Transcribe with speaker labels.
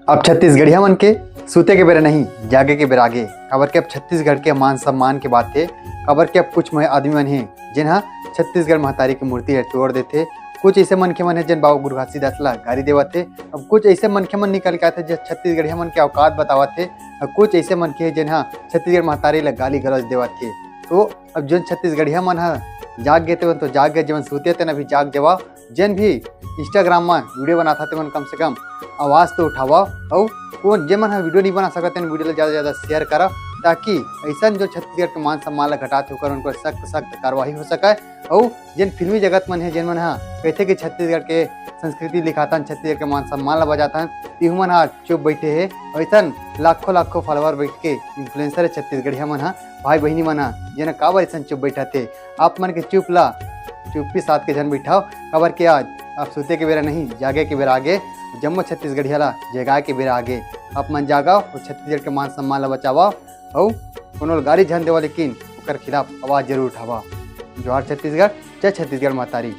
Speaker 1: अब छत्तीसगढ़िया मन के सूते के बेरा नहीं जागे के बेरा आगे। काबर के अब छत्तीसगढ़ के मान सम्मान के बात थे। काबर के अब कुछ आदमी मन हे जिन्हा छत्तीसगढ़ महतारी की मूर्ति तोड़ देथे। कुछ ऐसे मनखे मन है जिन बाबू गुरु घासीदास ला गाली देवत थे। अब कुछ ऐसे मनखे मन निकल के आते जो छत्तीसगढ़िया मन के औकात बतावत थे। अब कुछ ऐसे मनखे है जिन्हा छत्तीसगढ़ महतारी ला गाली गलौज देवत थे। तो अब जो छत्तीसगढ़िया मन हा जाग गए थे तो जाग गए, जवन सूते थे अभी जाग जवा। जन भी इंस्टाग्राम में वीडियो बनाता थे मन कम से कम आवाज़ तो उठावा और कौन जे मन वीडियो नहीं बना सकते वीडियो ज़्यादा से ज़्यादा शेयर करा, ताकि ऐसा जो छत्तीसगढ़ के मान सम्मान ला घटाते होकर उनको सख्त कार्रवाई हो सके। और जिन फिल्मी जगत मन है जिन मन कहते कि छत्तीसगढ़ के संस्कृति लिखाता छत्तीसगढ़ के मान सम्मान ला बजाता तिहु मन चुप बैठे है। ऐसा लाखों फॉलोवर बैठ के इन्फ्लुएंसर है छत्तीसगढ़िया मन भाई बहनी मन जिन काबर ऐसा चुप बैठा थे। आप मन के चुप्पी साथ के जन बैठाओ। काबर के आज आप सूते के बेरा नहीं जागे के बेरा आगे। जम्मो छत्तीसगढ़िया ला जगाए के बेरा आगे। आप मन जागाओ और छत्तीसगढ़ के मान सम्मान ला बचावा और कोनो गाड़ी झन देवा, लेकिन ओकर खिलाफ आवाज़ जरूर उठावा। जोहार छत्तीसगढ़, जय छत्तीसगढ़ महतारी।